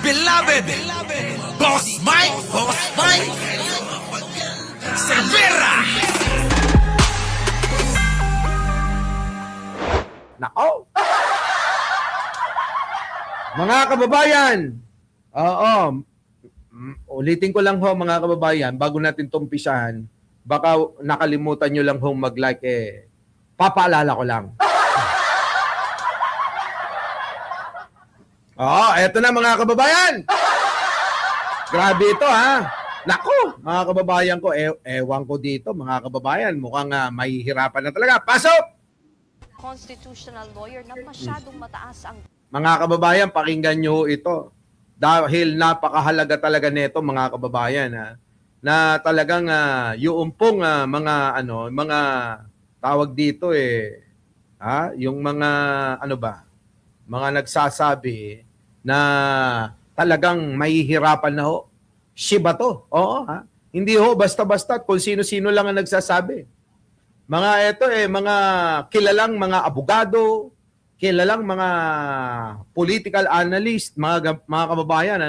beloved Boss Mike Cervera. Nako! Mga kababayan, ulitin ko lang ho mga kababayan, bago natin tumpisahan, baka nakalimutan nyo lang ho mag-like papaalala ko lang. Eto na mga kababayan! Grabe ito ha! Nako, mga kababayan ko, ewan ko dito mga kababayan, mukhang mahihirapan na talaga. Pasok! Constitutional lawyer na masyadong mataas ang Mga kababayan, pakinggan nyo ito. Dahil napakahalaga talaga nito mga kababayan na talagang yung pong mga tawag dito yung mga mga nagsasabi na talagang mahihirapan na ho. Shiba to. Oo Hindi ho basta-basta kung sino-sino lang ang nagsasabi. Mga mga kilalang mga abogado, kilalang mga political analyst, mga kababayan,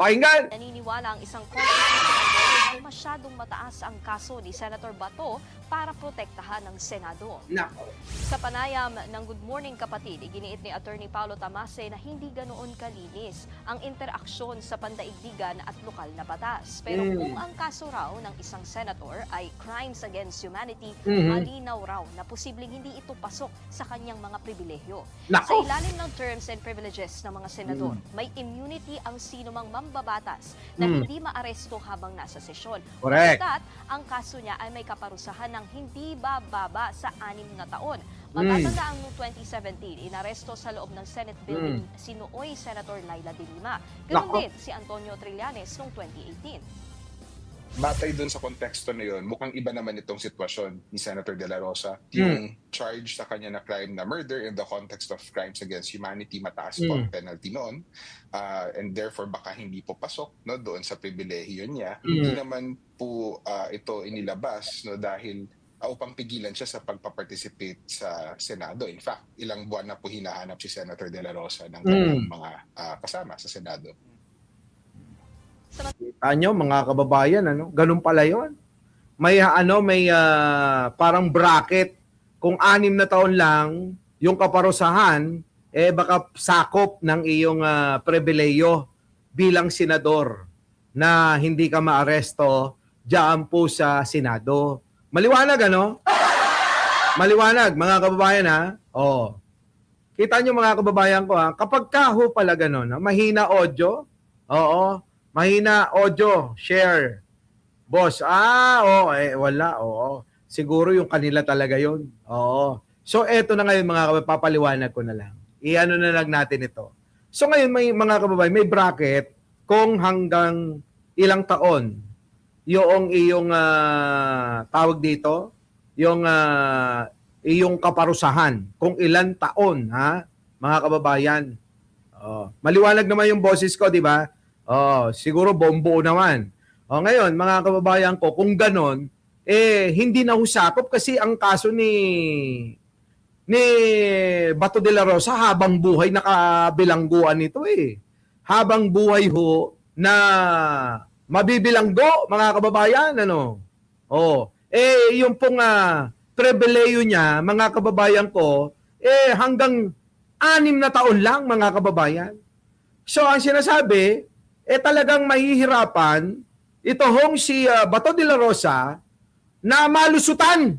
pakinggan! naniniwala ang isang constitutional lawyer na masyadong mataas ang kaso ni Senator Bato para protektahan ng Senado. Nako. Sa panayam ng Good Morning Kapatid, iginiit ni Attorney Paulo Tamase na hindi ganoon kalinis ang interaksyon sa pandaigdigan at lokal na batas. Pero kung ang kaso raw ng isang senator ay crimes against humanity, malinaw raw na posibleng hindi ito pasok sa kanyang mga pribilehyo. Nako. Sa ilalim ng terms and privileges ng mga senador, may immunity ang sinumang mambabatas na hindi maaresto habang nasa sesyon. Correct. At ang kaso niya ay may kaparusahan ng hindi bababa sa 6 na taon. Matatandaan noong 2017, inaresto sa loob ng Senate building si nooy Senator Laila de Lima. Ganun din si Antonio Trillanes noong 2018. Batay dun sa konteksto na yun, mukhang iba naman itong sitwasyon ni Senator De La Rosa. Yung charge sa kanya na crime na murder in the context of crimes against humanity, mataas po ang penalty noon. And therefore, baka hindi po pasok doon sa pribilehiyo niya. Hindi naman po ito inilabas dahil upang pigilan siya sa pagpaparticipate sa Senado. In fact, ilang buwan na po hinahanap si Senator De La Rosa ng kanyang mga kasama sa Senado. Anyo mga kababayan, ganun pala 'yon. May parang bracket kung 6 na taon lang yung kaparusahan baka sakop ng iyong pribileyo bilang senador na hindi ka maaresto diyan po sa Senado. Maliwanag Maliwanag mga kababayan Kita nyo mga kababayan ko kapag kaho pala ganun, mahina audio. Mahina audio, share. Boss, wala, Siguro yung kanila talaga yun. So, eto na ngayon mga kababayan, papaliwanag ko na lang. Iano na lang natin ito. So, ngayon mga kababayan, may bracket kung hanggang ilang taon yung iyong tawag dito, yung iyong kaparusahan. Kung ilan taon, mga kababayan. Maliwanag naman yung boses ko, di ba? Siguro bombo naman. Ngayon, mga kababayan ko, kung ganon, hindi na husakop kasi ang kaso ni Bato de la Rosa habang buhay nakabilangguan ito Habang buhay ho na mabibilanggo, mga kababayan, yung pong pribileyo niya, mga kababayan ko, hanggang 6 na taon lang, mga kababayan. So, ang sinasabi, talagang mahihirapan ito hong si Bato de la Rosa na malusutan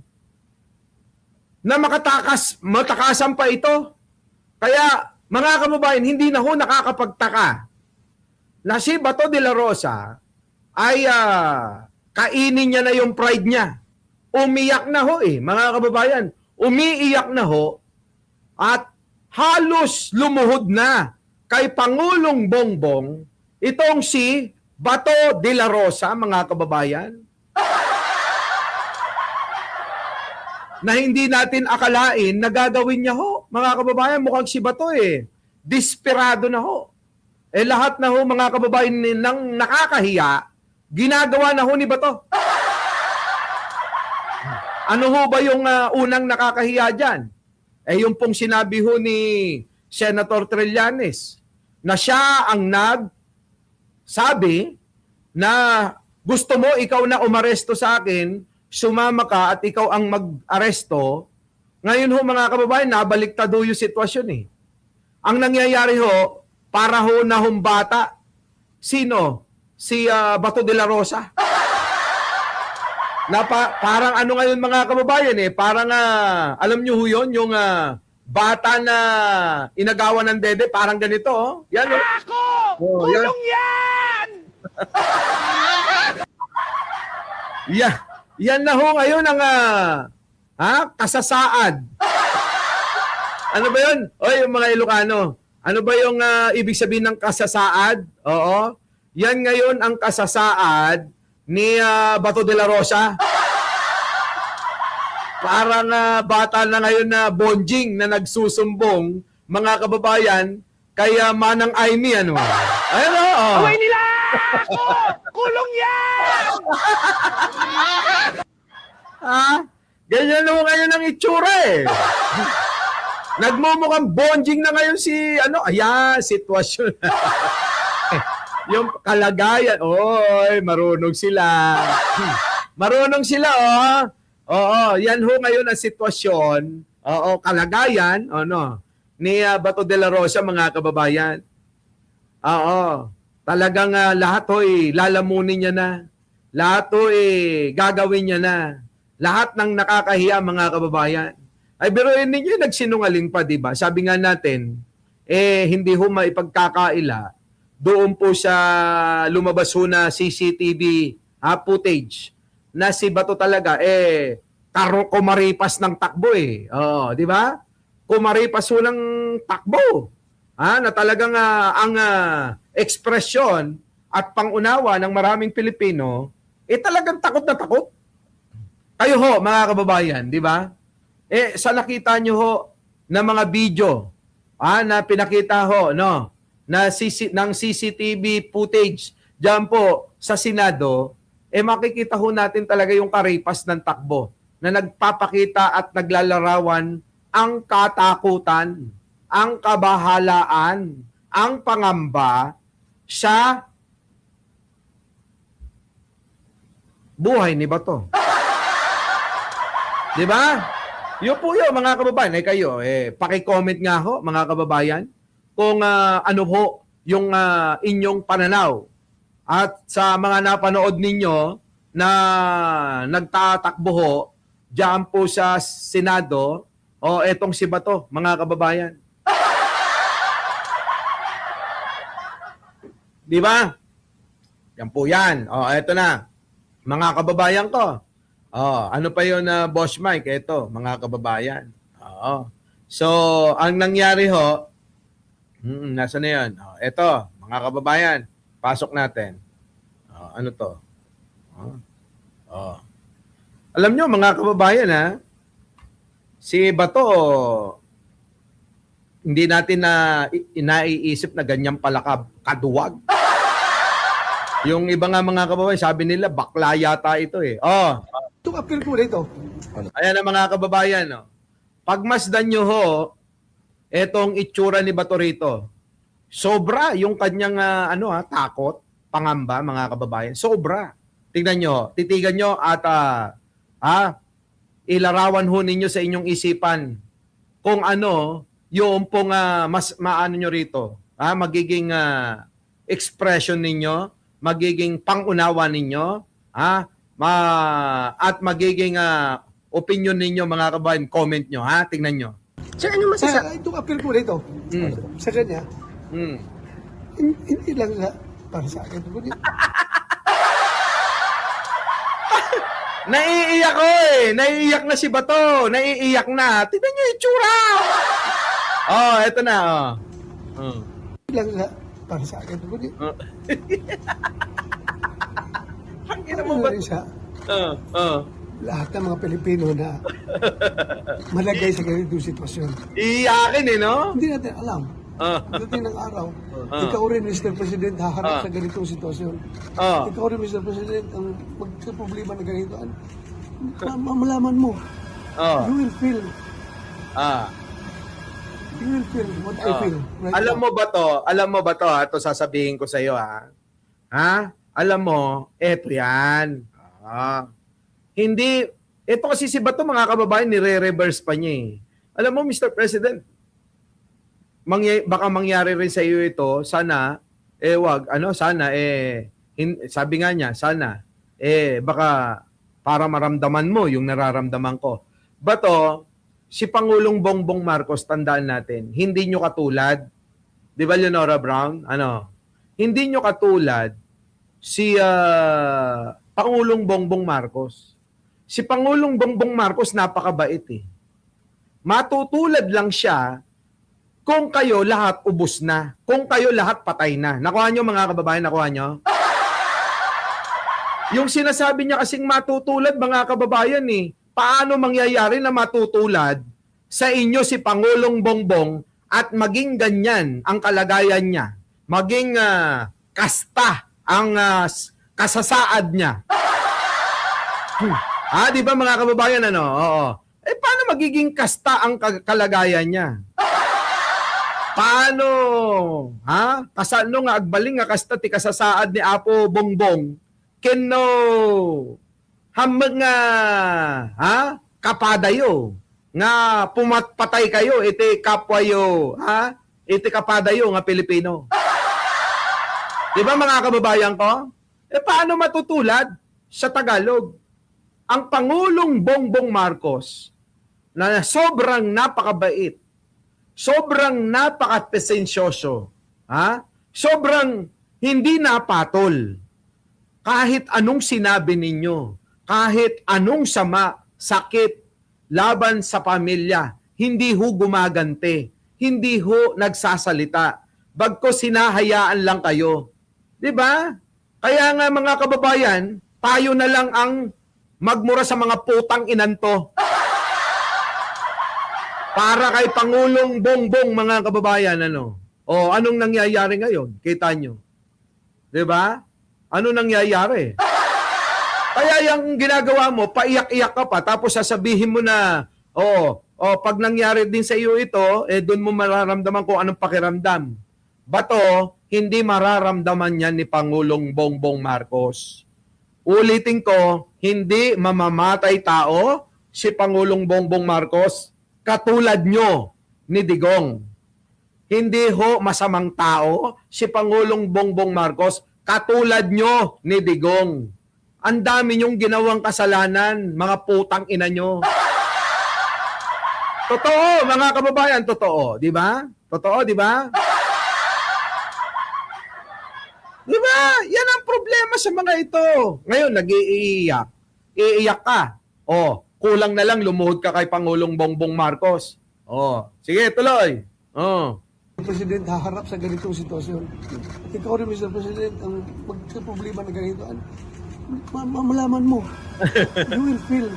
na matakasan pa ito. Kaya mga kababayan, hindi na ho nakakapagtaka na si Bato de la Rosa ay kainin niya na yung pride niya. Umiyak na ho mga kababayan. Umiiyak na ho at halos lumuhod na kay Pangulong Bongbong itong si Bato de la Rosa, mga kababayan, na hindi natin akalain na gagawin niya ho. Mga kababayan, mukhang si Bato desperado na ho. Lahat na ho, mga kababayan, nang nakakahiya, ginagawa na ho ni Bato. Ano ho ba yung unang nakakahiya dyan? Yung pong sinabi ho ni Senator Trillanes na siya ang nagsabi na gusto mo ikaw na umaresto sa akin, sumama ka at ikaw ang mag-aresto. Ngayon ho mga kababayan, nabaliktad ho yung sitwasyon eh. Ang nangyayari ho, para ho na humbata. Sino? Si Bato de la Rosa. Parang ano ngayon mga kababayan eh, parang alam nyo ho yun, yung bata na inagawan ng dede, parang ganito oh. Yan oh. Ako! Oh, Kulong yan! Yan na ho ngayon ang kasasaad. Ano ba yun? Oy, yung mga Ilocano. Ano ba yung ibig sabihin ng kasasaad? Oo. Yan ngayon ang kasasaad ni Bato de la Rosa. Parang bata na ngayon na bonjing na nagsusumbong mga kababayan kaya Manang Aimee ano. Ayun oh. Away nila! Ako! Kulong yan! Ganyan naman ngayon ang itsura eh. Nagmumukhang bonjing na ngayon si sitwasyon. Yung kalagayan, oy, marunong sila. Marunong sila, oh. Oo, yan ho ngayon ang sitwasyon, kalagayan, ni Bato de la Rosa, mga kababayan. Oo, talagang lahat ho'y lalamunin niya na. Lahat ho'y gagawin niya na. Lahat ng nakakahiya, mga kababayan. Ay, biruin ninyo, nagsinungaling pa, di ba? Sabi nga natin, hindi ho maipagkakaila. Doon po sa lumabas ho na CCTV footage na si Bato talaga, kumaripas ng takbo eh. Oo, di ba? Kumaripas ho ng takbo. Na talagang ang ekspresyon at pangunawa ng maraming Pilipino, talagang takot na takot. Kayo ho, mga kababayan, di ba? Sa nakita nyo ho na mga video na pinakita ho, no? Ng CCTV footage diyan po sa Senado, makikita ho natin talaga yung karipas ng takbo na nagpapakita at naglalarawan ang katakutan, ang kabahalaan, ang pangamba sa buhay ni Bato. Di ba? Yun po yun, mga kababayan. Kayo, paki-comment nga ho, mga kababayan, kung ano ho yung inyong pananaw. At sa mga napanood ninyo na nagtatakbo ho, diyan po sa Senado, etong si Bato, mga kababayan. Di ba? Yan po yan. Eto na. Mga kababayan ko. Ano pa yun, Boss Mike? Ito, mga kababayan. So, ang nangyari ho, nasa na yun? Ito, mga kababayan, pasok natin. Ano to? Alam nyo, mga kababayan, si Bato, hindi natin na inaiisip na ganyan pala kaduwag. Yung iba nga mga kababayan, sabi nila, bakla yata ito eh. Itong appeal ko dito. Ayan ang mga kababayan. Pagmasdan nyo ho, etong itsura ni Bato rito. Sobra yung kanyang takot, pangamba, mga kababayan. Sobra. Tingnan nyo, titigan nyo at ilarawan ho ninyo sa inyong isipan kung ano yung pong mas maano nyo rito. Magiging expression ninyo, magiging pangunawa ninyo, at magiging opinion ninyo, mga kababayan, comment nyo, tingnan nyo. Sir, ano masasabi? Itong appeal ko dito, sa kanya, hindi lang para sa akin. Naiiyak ko Naiiyak na si Bato. Naiiyak na. Tingnan nyo yung itsura. Eto na. Hindi lang para sa akin. Ang ina mo ba? Lahat ng mga Pilipino na malagay sa ganitong sitwasyon. Iiyakin no? Hindi natin alam. Pagdating ng araw, ikaw rin, Mr. President, haharap sa ganitong sitwasyon. Ikaw rin, Mr. President, ang magkaproblema na ganito. Malaman mo. You will feel You will feel what I feel right Alam now. mo ba to? Alam mo ba to? Ito sasabihin ko sa iyo ha. Ha? Alam mo, eto yan. Hindi, ito kasi si Bato mga kababayan, nire-reverse pa niya eh. Alam mo, Mr. President, baka mangyari rin sa iyo ito, sana, sana, sabi nga niya, sana, baka para maramdaman mo yung nararamdaman ko. Bato, si Pangulong Bongbong Marcos, tandaan natin, hindi nyo katulad, di ba Leonora Brown? Hindi nyo katulad si Pangulong Bongbong Marcos. Si Pangulong Bongbong Marcos napakabait eh. Matutulad lang siya kung kayo lahat ubos na. Kung kayo lahat patay na. Nakuha nyo mga kababayan, nakuha nyo? Yung sinasabi niya kasing matutulad mga kababayan eh. Paano mangyayari na matutulad sa inyo si Pangulong Bongbong at maging ganyan ang kalagayan niya? Maging kasta ang kasasaad niya. Di ba mga kababayan Oo. Paano magiging kasta ang kalagayan niya? Paano? Kasano nga agbaling nga kasta ti kasasaad ni Apo Bongbong? Keno hamag nga kapadayo nga pumatpatay kayo iti kapwayo iti kapadayo nga Pilipino. Di ba mga kababayan ko? Paano matutulad sa Tagalog? Ang Pangulong Bongbong Marcos na sobrang napakabait, sobrang napaka-pesensyoso, sobrang hindi napatol. Kahit anong sinabi ninyo, kahit anong sama, sakit, laban sa pamilya, hindi ho gumagante, hindi ho nagsasalita, bagkos hinahayaan lang kayo. Di ba? Kaya nga mga kababayan, tayo na lang ang magmura sa mga putang inanto. Para kay Pangulong Bongbong mga kababayan, anong nangyayari ngayon? Kita nyo. Di ba? Ano nangyayari? Kaya yung ginagawa mo, paiyak-iyak ka pa, tapos sasabihin mo na, pag nangyari din sa iyo ito, doon mo mararamdaman kung anong pakiramdam. Bato, hindi mararamdaman yan ni Pangulong Bongbong Marcos. Ulitin ko, hindi mamamatay tao si Pangulong Bongbong Marcos katulad nyo ni Digong. Hindi ho masamang tao si Pangulong Bongbong Marcos katulad nyo ni Digong. Ang dami nyong ginawang kasalanan, mga putang ina nyo. Totoo, mga kababayan, totoo. Di ba? Totoo, di ba? Di ba? Yan ang problema sa mga ito. Ngayon, nag-iiyak. Iiyak ka. Kulang na lang lumuhod ka kay Pangulong Bongbong Marcos. Sige, tuloy. Ang President haharap sa ganitong sitwasyon. At ikaw rin, Mr. President, ang magka-problema na ganito, malaman mo. You will feel.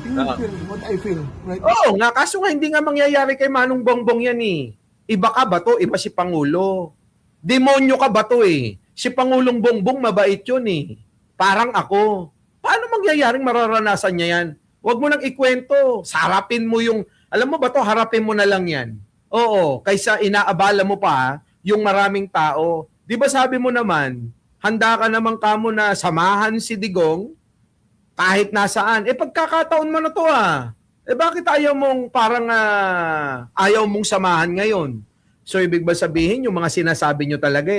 You will feel what I feel right now. Nga, kaso nga hindi nga mangyayari kay Manong Bongbong yan eh. Iba ka ba to? Iba si Pangulo. Demonyo ka ba to eh? Si Pangulong Bongbong mabait yun eh. Parang ako. Paano mangyayaring mararanasan niya yan? Huwag mo nang ikwento. Sarapin mo yung, alam mo ba to, harapin mo na lang yan. Oo, kaysa inaabala mo pa yung maraming tao. Di ba sabi mo naman, handa ka naman kamo na samahan si Digong kahit nasaan. Pagkakataon mo na to bakit ayaw mong parang ayaw mong samahan ngayon? So ibig ba sabihin yung mga sinasabi nyo talaga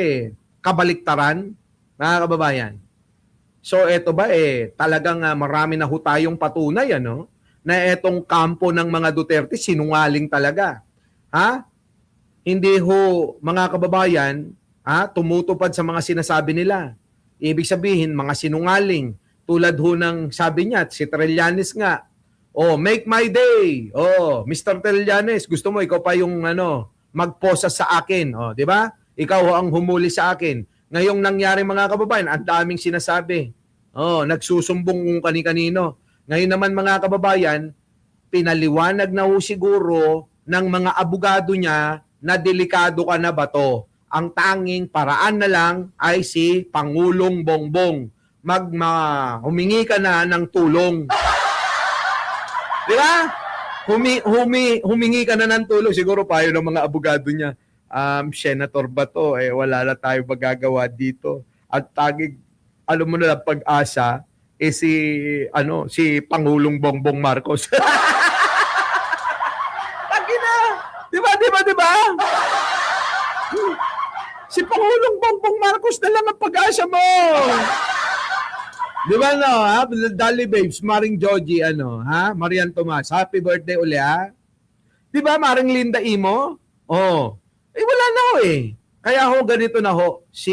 kabaliktaran, mga kababayan? So eto ba talagang marami na ho tayong patunay na etong kampo ng mga Duterte sinungaling talaga. Hindi ho mga kababayan tumutupad sa mga sinasabi nila. Ibig sabihin mga sinungaling tulad ho ng sabi niya si Trillanes nga. Make my day. Mr. Trillanes, gusto mo ikaw pa yung magposa sa akin, di ba? Ikaw ang humuli sa akin. Ngayong nangyari mga kababayan, ang daming sinasabi. Nagsusumbong kung kani-kanino. Ngayon naman mga kababayan, pinaliwanag na ho siguro ng mga abogado niya na delikado ka na ba to. Ang tanging paraan na lang ay si Pangulong Bongbong. Humingi ka na ng tulong. Di ba? humingi ka na ng tulong. Siguro payo ng mga abogado niya. Senator ba to? Wala na tayo magagawa dito. At tagig, alam mo na lang, pag-asa, si Pangulong Bongbong Marcos. Tagina! Di ba? Si Pangulong Bongbong Marcos na lang ang pag-asa mo. Di ba no, ha? Dali babes, Maring Joji, Marian Tomas, happy birthday uli, ha? Di ba, Maring Linda Imo? Oh. Wala na ho eh. Kaya ho, ganito na ho, si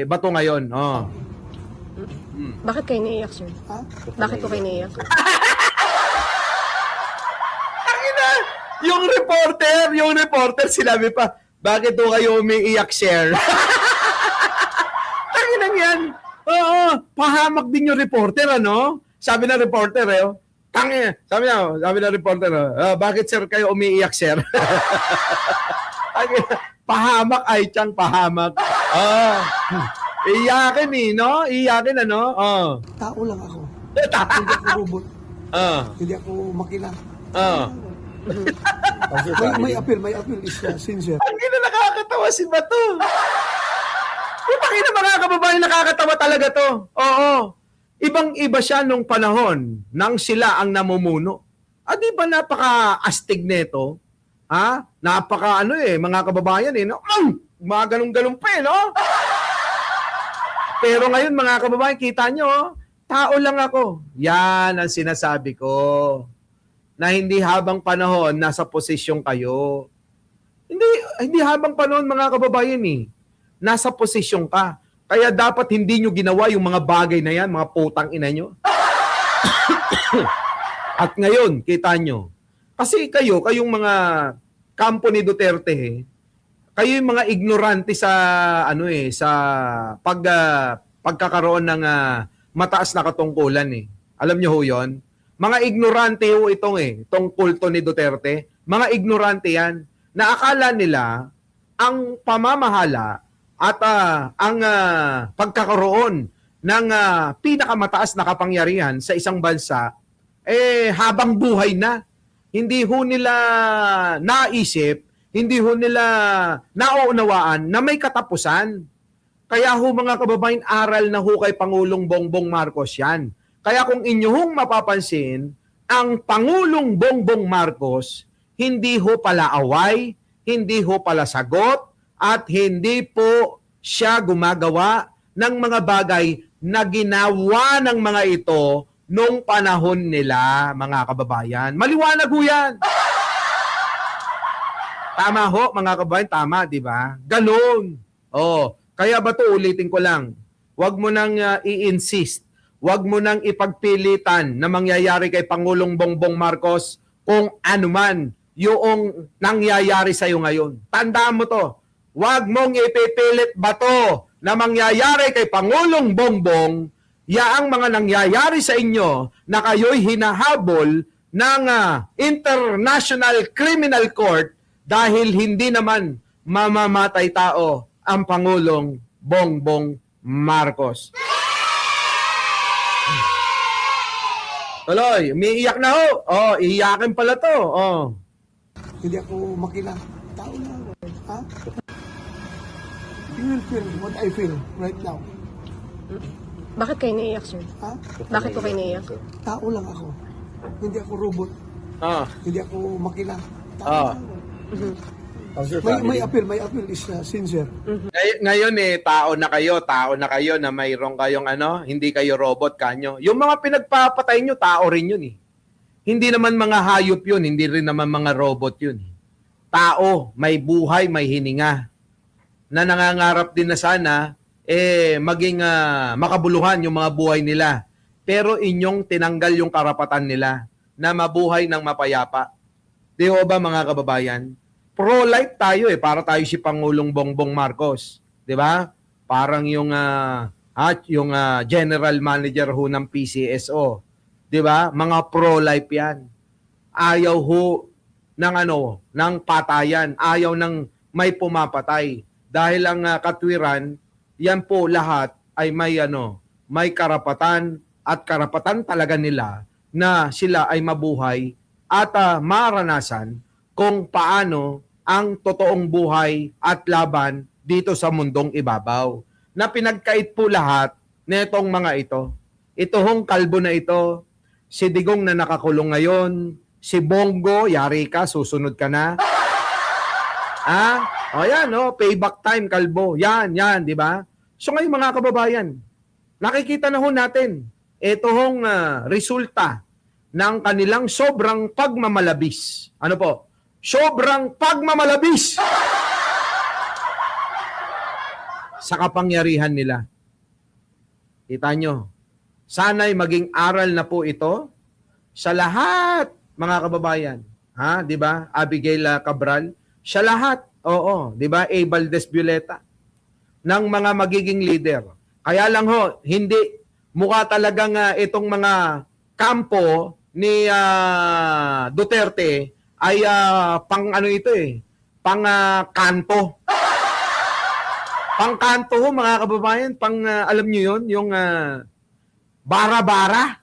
Bato ngayon. Oh. Bakit kayo naiyak, sir? Ha? Bakit po kayo naiyak? Yung reporter, sinabi pa, bakit ho kayo umiiyak, share? Tanginang yan. Oo, pahamak din yung reporter, ano? Sabi ng reporter, sabi ng reporter, bakit sir kayo umiiyak, sir? Pahamak ay tiyang pahamak. Iyakin no? Iyakin, ano? Tao lang ako. Hindi ako robot. Hindi ako makina. May appeal is sincere. Ang ina, nakakatawa si Bato. Putang ina, mga kababayan, nakakatawa talaga to. Oo. Ibang-iba siya nung panahon nang sila ang namumuno. Di ba napaka-astig neto? Ha? Napaka mga kababayan no? Mga galong-galong pa no? Pero ngayon mga kababayan, kita nyo, tao lang ako. Yan ang sinasabi ko. Na hindi habang panahon nasa posisyon kayo. Hindi habang panahon mga kababayan nasa posisyon ka. Kaya dapat hindi nyo ginawa yung mga bagay na yan, mga putang ina nyo. At ngayon, kita nyo. Kasi kayong mga kampo ni Duterte, kayo yung mga ignorante sa sa pagkakaroon ng mataas na katungkulan Alam nyo ho 'yon? Mga ignorante ho itong kulto ni Duterte. Mga ignorante 'yan na akala nila ang pamamahala at ang pagkakaroon ng pinakamataas na kapangyarihan sa isang bansa habang buhay na. Hindi ho nila naisip, hindi ho nila nauunawaan na may katapusan. Kaya ho mga kababayan, aral na ho kay Pangulong Bongbong Marcos yan. Kaya kung inyong mapapansin, ang Pangulong Bongbong Marcos, hindi ho pala away, hindi ho pala sagot, at hindi po siya gumagawa ng mga bagay na ginawa ng mga ito nung panahon nila, mga kababayan. Maliwanag ho yan. Tama ho, mga kababayan, tama, di ba? Ganun. Kaya ba to, ulitin ko lang, wag mo nang i-insist, wag mo nang ipagpilitan na mangyayari kay Pangulong Bongbong Marcos kung ano man yung nangyayari sa'yo ngayon. Tandaan mo to, wag mong ipipilit ba to na mangyayari kay Pangulong Bongbong, yaang mga nangyayari sa inyo na kayo'y hinahabol ng International Criminal Court dahil hindi naman mamamatay tao ang Pangulong Bongbong Marcos. Tuloy, umiiyak na ho. Iiyakin pala to. Hindi ako makina. Tao lang ako. Ha? You will feel what I feel right now. Bakit kayo naiyak, sir? Ha? Bakit po kayo naiyak? Tao lang ako. Hindi ako robot. Hindi ako makina. Tao lang ako. May appeal is sincere. Ngayon tao na kayo na mayroon kayong hindi kayo robot kanyo. Yung mga pinagpapatay nyo, tao rin yun Hindi naman mga hayop yun, hindi rin naman mga robot yun. Tao, may buhay, may hininga. Na nangangarap din na sana maging makabuluhan yung mga buhay nila. Pero inyong tinanggal yung karapatan nila na mabuhay ng mapayapa. Di ba mga kababayan? Pro-life tayo para tayo si Pangulong Bongbong Marcos, 'di ba? Parang yung general manager ho ng PCSO, 'di ba? Mga pro-life 'yan. Ayaw ho ng patayan, ayaw ng may pumapatay dahil ang katwiran, yan po lahat ay may karapatan at karapatan talaga nila na sila ay mabuhay at maranasan kung paano ang totoong buhay at laban dito sa mundong ibabaw. Na pinagkait po lahat nitong mga ito. Ito hong kalbo na ito, si Digong na nakakulong ngayon, si Bongo, yari ka, susunod ka na. O yan, payback time, kalbo. Yan, di ba? So ngayon mga kababayan, nakikita na ho natin, ito hong resulta ng kanilang sobrang pagmamalabis. Ano po? Sobrang pagmamalabis sa kapangyarihan nila. Kita nyo, sana'y maging aral na po ito sa lahat, mga kababayan. Di ba? Abigail Cabral. Sa lahat, di ba? A. Valdez Violeta. Ng mga magiging leader. Kaya lang ho, hindi mukha talagang itong mga kampo ni Duterte ay pang ano ito pang kanto. Pang kanto ho mga kababayan, pang alam niyo yon, yung bara-bara.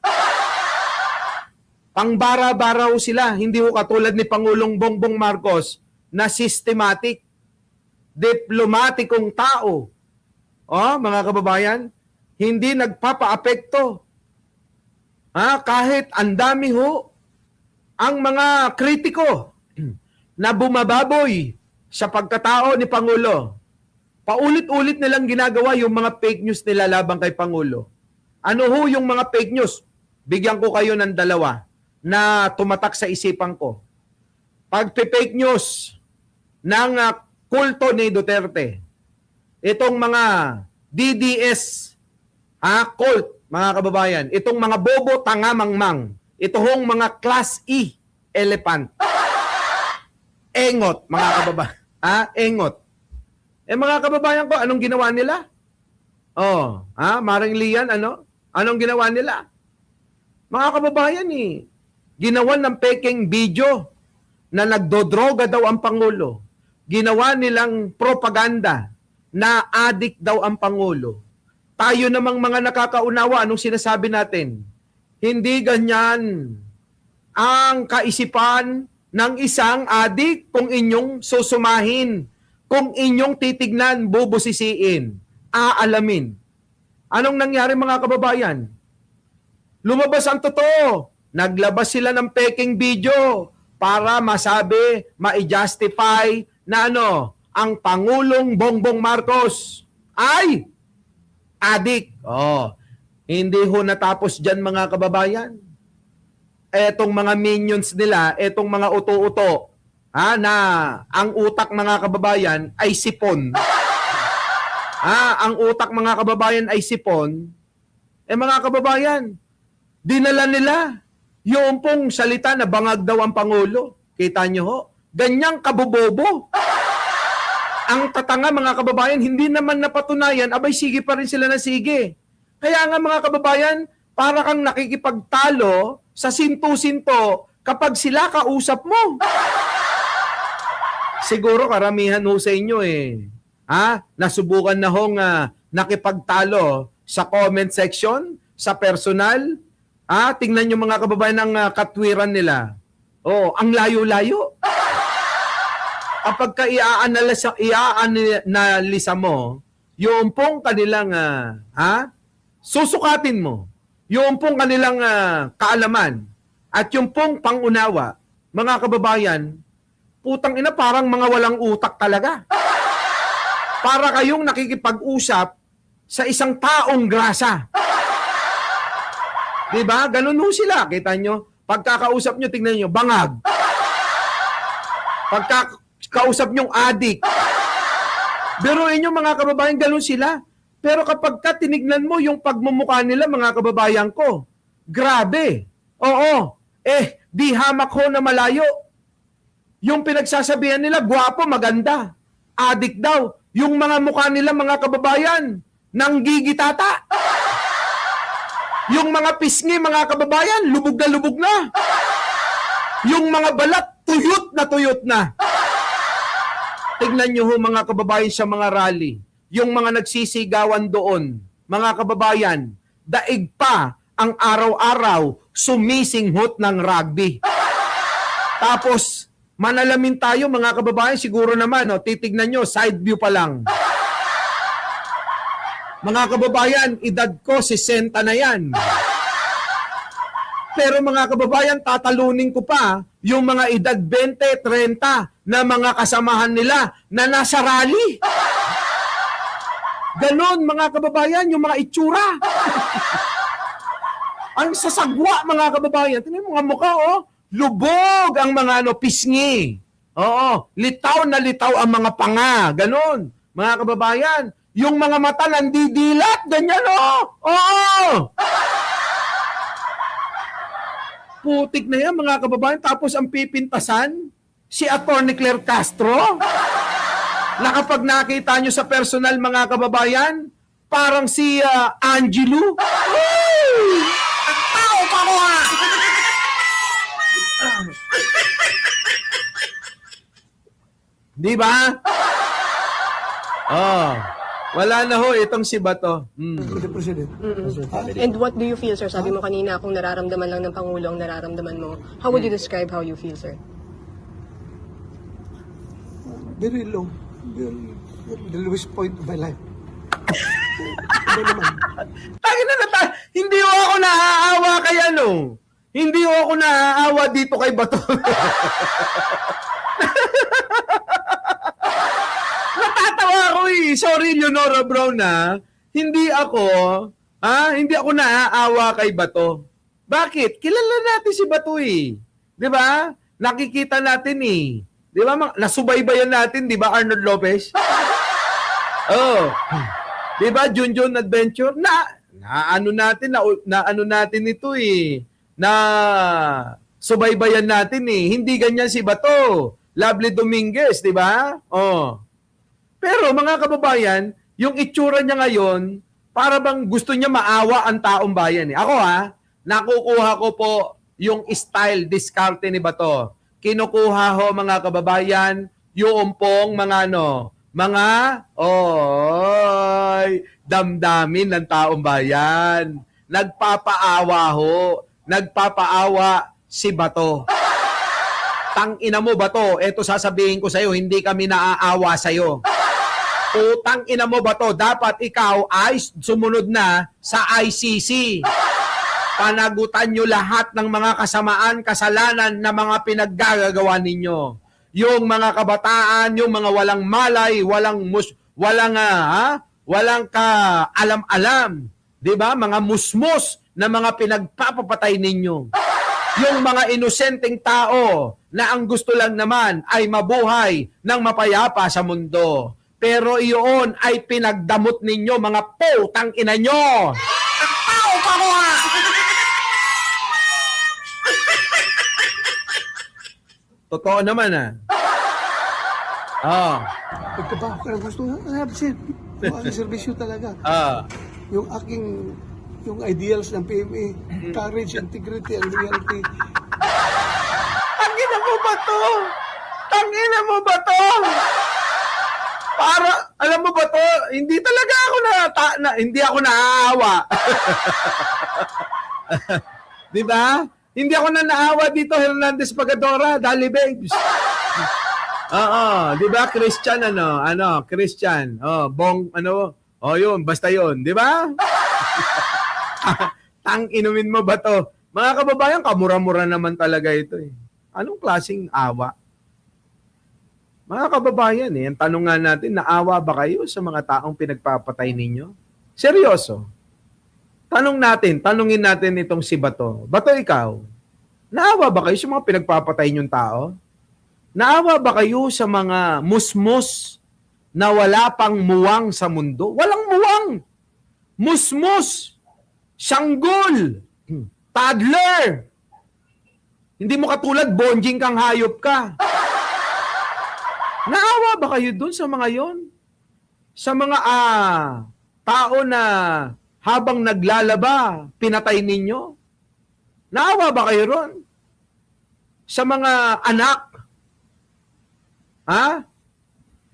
Pang bara-bara ho sila, hindi ho katulad ni Pangulong Bongbong Marcos na systematic, diplomatikong tao. Mga kababayan, hindi nagpapa-apekto. Kahit ang dami ho ang mga kritiko na bumababoy sa pagkatao ni Pangulo. Paulit-ulit nilang ginagawa yung mga fake news nila labang kay Pangulo. Ano ho yung mga fake news? Bigyan ko kayo ng dalawa na tumatak sa isipan ko. Pag-fake news ng kulto ni Duterte, itong mga DDS cult, mga kababayan, itong mga bobo, tanga, mangmang, ito hong mga class E elephant. Engot, mga kababayan. Engot. Mga kababayan ko, anong ginawa nila? Maring Lian, anong ginawa nila? Mga kababayan, ginawan ng peking video na nagdodroga daw ang Pangulo. Ginawa nilang propaganda na adik daw ang Pangulo. Tayo namang mga nakakaunawa, anong sinasabi natin? Hindi ganyan ang kaisipan ng isang adik kung inyong susumahin, kung inyong titignan, bubusisiin, aalamin. Anong nangyari mga kababayan? Lumabas ang totoo. Naglabas sila ng peking video para masabi, ma-justify na ang Pangulong Bongbong Marcos ay adik. Hindi ho natapos dyan mga kababayan. Etong mga minions nila, etong mga uto-uto, na ang utak mga kababayan ay sipon. Ang utak mga kababayan ay sipon. Mga kababayan, dinala nila yung pong salita na bangag daw ang Pangulo. Kita nyo ho? Ganyang kabobobo. Ang tatanga mga kababayan, hindi naman napatunayan, abay sige pa rin sila na sige. Kaya nga mga kababayan, para kang nakikipagtalo sa sinto-sinto kapag sila kausap mo. Siguro karamihan ho sa inyo nasubukan na hong nakipagtalo sa comment section, sa personal. Tingnan nyo mga kababayan ang katwiran nila. Ang layo-layo. Kapag i-analisa mo, yung pong kanilang susukatin mo, yung pong kanilang kaalaman, at yung pong pangunawa, mga kababayan, putang ina, parang mga walang utak talaga. Para kayong nakikipag-usap sa isang taong grasa. Diba? Ganun ho sila. Kita nyo? Pagkakausap nyo, tingnan nyo, bangag. Pagkakausap nyo, adik. Biruin nyo mga kababayan, ganun sila. Pero kapag tinignan mo yung pagmumukha nila, mga kababayan ko, grabe. Di hamak ho na malayo. Yung pinagsasabihan nila, gwapo, maganda. Adik daw. Yung mga mukha nila, mga kababayan, nanggigitata. Yung mga pisngi, mga kababayan, lubog na lubog na. Yung mga balat, tuyot na. Tignan nyo ho mga kababayan sa mga rally. Yung mga nagsisigawan doon, mga kababayan, daig pa ang araw-araw sumisinghot ng rugby. Tapos, manalamin tayo mga kababayan, siguro naman, no, titignan nyo, side view pa lang. Mga kababayan, edad ko, 60 na yan. Pero mga kababayan, tatalunin ko pa yung mga edad 20, 30 na mga kasamahan nila na nasa rally. Ganon mga kababayan, yung mga itsura. Ang sasagwa mga kababayan, tingnan mo mga mukha, oh. Lubog ang mga pisngi. Oo, litaw na litaw ang mga panga. Ganon, mga kababayan. Yung mga mata nandidilat, ganyan, oh. Oo. Putik na yan, mga kababayan. Tapos ang pipintasan, si Atty. Claire Castro. Na kapag nakita nyo sa personal, mga kababayan, parang si Angelo. Ang tao pa ko, ha! Di ba? Oh, wala na ho itong si Bato. Mr. President. And what do you feel, sir? Sabi mo kanina, kung nararamdaman lang ng Pangulo ang nararamdaman mo. How would you describe how you feel, sir? Very low. Very, the lowest point of my life. Ano naman? Hindi ho ako naaawa kay ano. Hindi ho ako naaawa dito kay Bato. Natatawa ako eh. Sorry, Leonora Brown na. Hindi ako naaawa kay Bato. Bakit? Kilala natin si Bato eh. 'Di ba? Nakikita natin eh. 'Di ba? Nasubaybayan natin, 'di ba, Arnold Lopez? Oh. 'Di ba, Junjun Adventure? Ano natin ito eh. Na subaybayan natin eh. Hindi ganyan si Bato. Lovely Dominguez, 'di ba? Oh. Pero mga kababayan, yung itsura niya ngayon, para bang gusto niya maawa ang taong bayan eh. Ako nakukuha ko po yung style diskarte ni Bato. Kinukuha ho mga kababayan, yung pong mga damdamin ng taong bayan. Nagpapaawa si Bato. Tangina mo Bato, eto sasabihin ko sa'yo, hindi kami naaawa sa'yo. Utang ina mo Bato, dapat ikaw ay sumunod na sa ICC. Panagutan nyo lahat ng mga kasamaan, kasalanan na mga pinaggagawa ninyo. Yung mga kabataan, yung mga walang malay, walang kaalam-alam, 'di ba? Mga musmos na mga pinagpapapatay ninyo. Yung mga inosenteng tao na ang gusto lang naman ay mabuhay ng mapayapa sa mundo. Pero iyon ay pinagdamot ninyo, mga putang ina nyo. Ang tao pa ko, ha! Totoo naman, ha? Pagkabaho ka ng gusto, ang servisyo talaga. Yung ideals ng PMA, courage, integrity, and loyalty. Tangina mo ba to? Tangina mo ba to? Para, alam mo ba to, hindi talaga ako hindi ako naaawa. Di ba? Hindi ako naawa dito, Hernandez Pagadora, Dali Babes. Oo, di ba? Christian, Christian. Yun, basta yun, di ba? Tang inumin mo ba to? Mga kababayan, kamura-mura naman talaga ito eh. Anong klaseng awa? Mga kababayan, ang tanong nga natin, naawa ba kayo sa mga taong pinagpapatay ninyo? Seryoso. Tanungin natin itong si Bato. Bato, ikaw, naawa ba kayo sa mga pinagpapatay niyong tao? Naawa ba kayo sa mga musmos na wala pang muwang sa mundo? Walang muwang! Musmos! Sanggol! Toddler! Hindi mo katulad, bonjing kang hayop ka. Naawa ba kayo dun sa mga yon? Sa mga tao na habang naglalaba, pinatay ninyo? Naawa ba kayo ron? Sa mga anak?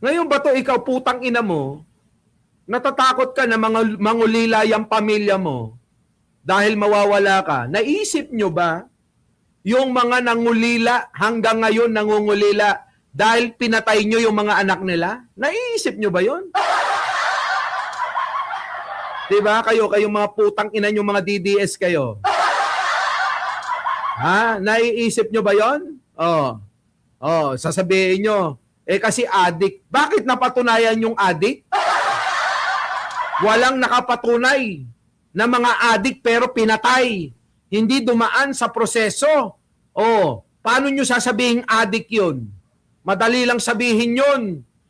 Ngayon ba to ikaw, putang ina mo, natatakot ka na mangulila yung pamilya mo dahil mawawala ka? Naisip nyo ba yung mga nangulila hanggang ngayon nangungulila dahil pinatay nyo yung mga anak nila? Naiisip nyo ba yun? Diba? Kayong mga putang ina nyo, mga DDS kayo. Ha? Naiisip nyo ba yon? Sasabihin nyo, kasi adik. Bakit napatunayan yung adik? Walang nakapatunay na mga adik pero pinatay. Hindi dumaan sa proseso. Paano nyo sasabihin adik yun? Madali lang sabihin yun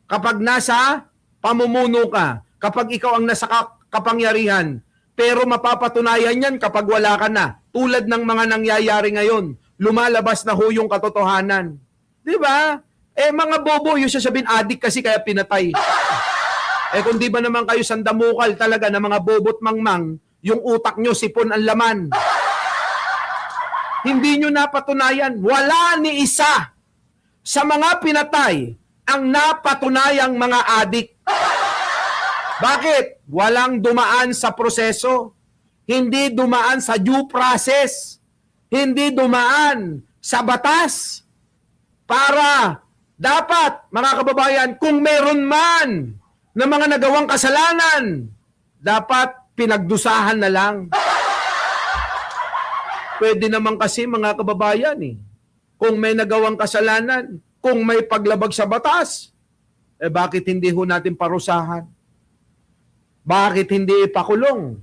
kapag nasa pamumuno ka, kapag ikaw ang nasa kapangyarihan. Pero mapapatunayan yan kapag wala ka na. Tulad ng mga nangyayari ngayon, lumalabas na ho yung katotohanan. Di ba? Mga bobo, yung sasabihin adik kasi kaya pinatay. Kung di ba naman kayo sandamukal talaga na mga bobot mangmang, yung utak nyo sipon ang laman. Hindi nyo napatunayan. Wala ni isa sa mga pinatay ang napatunayang mga adik. Bakit? Walang dumaan sa proseso. Hindi dumaan sa due process. Hindi dumaan sa batas. Para dapat, mga kababayan, kung meron man na mga nagawang kasalanan, dapat pinagdusahan na lang. Pwede naman kasi, mga kababayan, kung may nagawang kasalanan, kung may paglabag sa batas, bakit hindi ho natin parusahan? Bakit hindi ipakulong?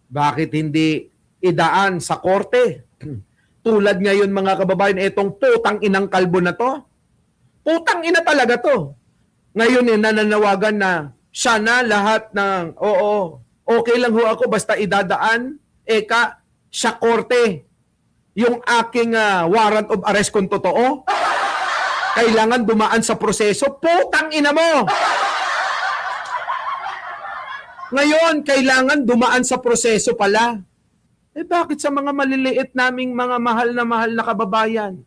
Bakit hindi idaan sa korte? Tulad ngayon, mga kababayan, itong putang inang kalbo na to. Putang ina talaga to. Ngayon nananawagan na sana lahat ng, okay lang ho ako basta idadaan, sa korte. Yung aking warrant of arrest kung totoo, kailangan dumaan sa proseso. Putang ina mo! Ngayon, kailangan dumaan sa proseso pala. Bakit sa mga maliliit naming mga mahal na kababayan?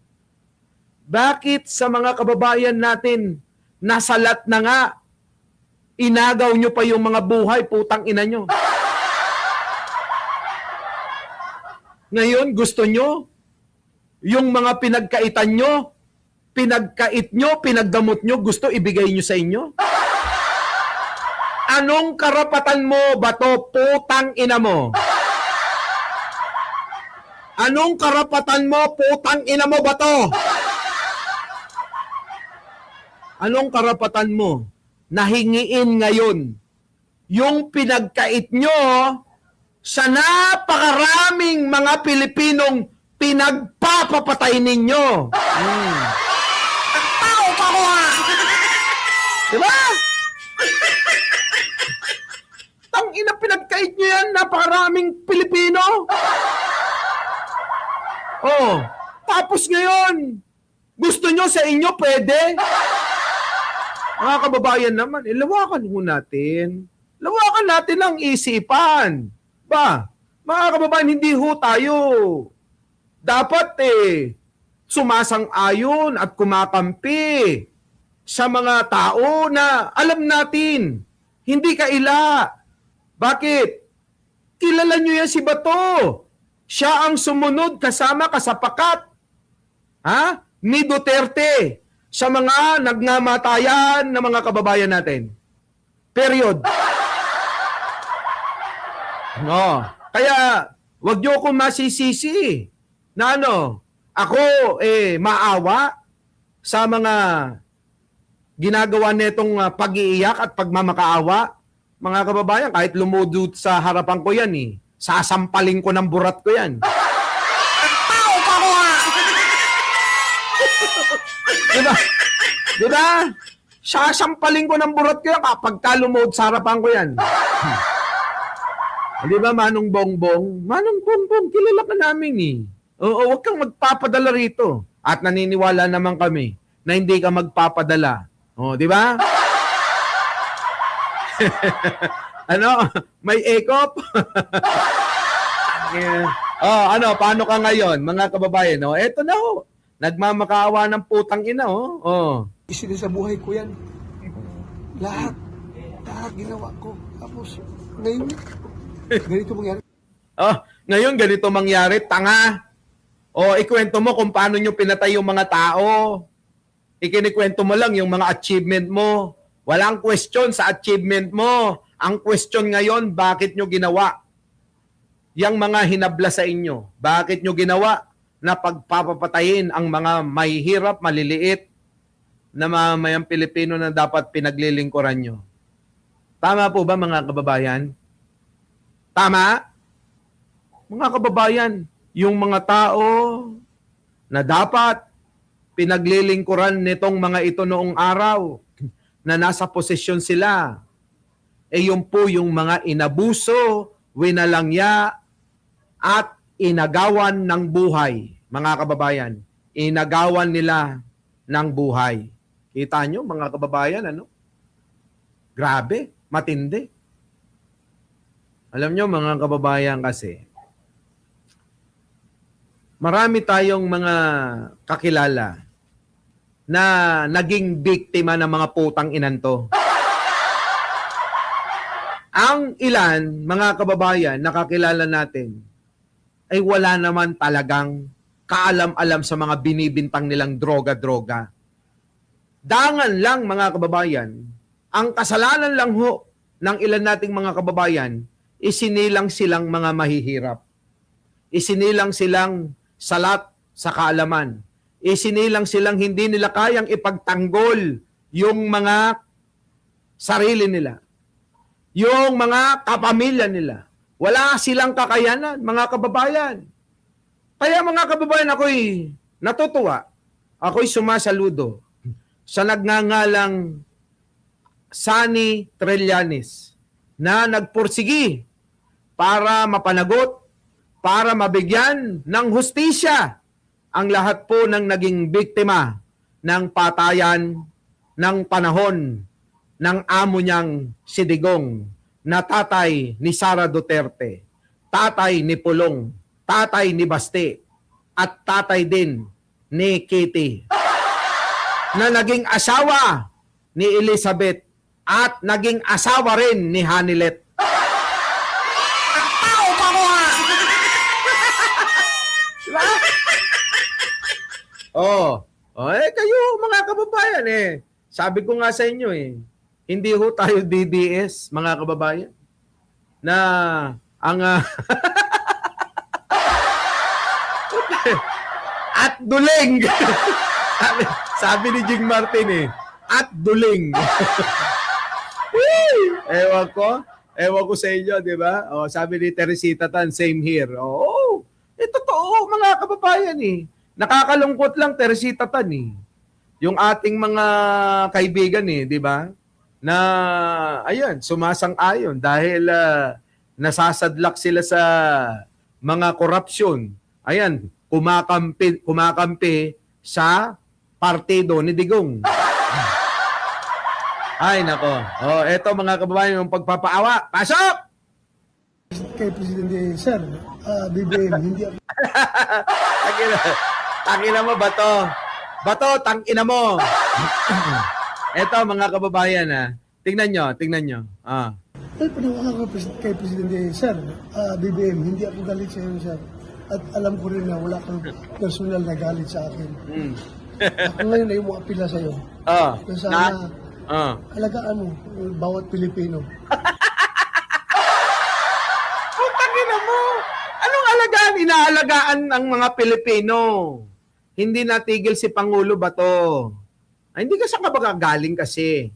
Bakit sa mga kababayan natin, nasalat na nga, inagaw nyo pa yung mga buhay, putang ina nyo? Ngayon, gusto nyo, yung mga pinagkaitan nyo, pinagkait nyo, pinagdamot nyo, gusto ibigay nyo sa inyo? Anong karapatan mo ba to, putang ina mo? Anong karapatan mo, putang ina mo ba to? Anong karapatan mo na hingiin ngayon yung pinagkait nyo sa napakaraming mga Pilipinong pinagpapapatay ninyo? Tao pa ko ha! Diba? Tangina, pinagkait nyo yan, napakaraming Pilipino. Tapos ngayon, gusto nyo sa inyo, pwede? Mga kababayan naman, lawakan ho natin. Lawakan natin ang isipan. Mga kababayan, hindi ho tayo dapat sumasang-ayon at kumakampi sa mga tao na alam natin, hindi kaila. Bakit? Kilala nyo yan si Bato. Siya ang sumunod kasama kasapakat ni Duterte sa mga nagngamatayan na mga kababayan natin. Period. Kaya, wag niyo akong masisisi na ako maawa sa mga ginagawa netong pag-iiyak at pagmamakaawa. Mga kababayan, kahit lumudot sa harapan ko yan sasampaling ko ng burat ko yan. Tao pa ko ha! Diba? Sasampaling ko ng burat ko yan kapag lumod sa harapan ko yan. Di ba, Manong Bongbong? Manong Bongbong, kilala ka namin huwag kang magpapadala rito. At naniniwala naman kami na hindi ka magpapadala. Di ba? May ekop? Paano ka ngayon, mga kababayan? Eto na ho. Nagmamakaawa ng putang ina, Isinin sa buhay ko yan. Lahat ginawa ko. Tapos, ngayon, ganito mangyari. Ngayon ganito mangyari, tanga. O ikwento mo kung paano nyo pinatay yung mga tao. Ikinikwento mo lang yung mga achievement mo. Walang question sa achievement mo. Ang question ngayon, bakit nyo ginawa yang mga hinabla sa inyo? Bakit nyo ginawa na pagpapatayin ang mga mahihirap, maliliit na mamamayang Pilipino na dapat pinaglilingkuran nyo? Tama po ba mga kababayan? Tama? Mga kababayan, yung mga tao na dapat pinaglilingkuran nitong mga ito noong araw na nasa posisyon sila, yun po yung mga inabuso, winalangya, at inagawan ng buhay. Mga kababayan, inagawan nila ng buhay. Kita nyo mga kababayan, ano? Grabe, matindi. Alam nyo mga kababayan kasi, marami tayong mga kakilala na naging biktima ng mga putang inanto. Ang ilan, mga kababayan, nakakilala natin, ay wala naman talagang kaalam-alam sa mga binibintang nilang droga-droga. Dangan lang, mga kababayan, ang kasalanan lang ho ng ilan nating mga kababayan, isinilang silang mga mahihirap. Isinilang silang salat sa kaalaman. Isinilang silang hindi nila kayang ipagtanggol yung mga sarili nila. Yung mga kapamilya nila. Wala silang kakayanan, mga kababayan. Kaya mga kababayan, ako'y natutuwa. Ako'y sumasaludo sa nagngangalang Sunny Trillanes na nagpursigi para mapanagot, para mabigyan ng hustisya ang lahat po ng naging biktima ng patayan ng panahon ng amo niyang si Digong na tatay ni Sara Duterte, tatay ni Pulong, tatay ni Baste, at tatay din ni Kitty, na naging asawa ni Elizabeth at naging asawa rin ni Hanilet. Kayo mga kababayan sabi ko nga sa inyo hindi ho tayo DDS mga kababayan na ang at duling sabi ni Jing Martin at duling. Ewan ko sa inyo, di ba? Sabi ni Teresita Tan, same here. Totoo mga kababayan Nakakalungkot lang Teresita Tan yung ating mga kaibigan di ba? Na ayan, sumasang-ayon dahil nasasadlak sila sa mga korupsyon. Ayan, kumakampi sa partido ni Digong. Ay nako. Eto mga kababayan, yung pagpapaawa. Pasok! Kay Presidente, Sir, BBM, hindi ako Tangina mo, Bato. Bato, tangina mo. Eto mga kababayan tingnan nyo. Well, panawagan ko kay Presidente, Sir, BBM, hindi ako galit sa iyo, Sir. At alam ko rin na wala kang personal na galit sa akin. Ako ngayon ay umuapila sa iyo. Na sana, alagaan mo, bawat Pilipino. Tangina mo. Anong alagaan? Inaalagaan ang mga Pilipino. Hindi natigil si Pangulo Bato. Hindi ka sa kabagagaling kasi.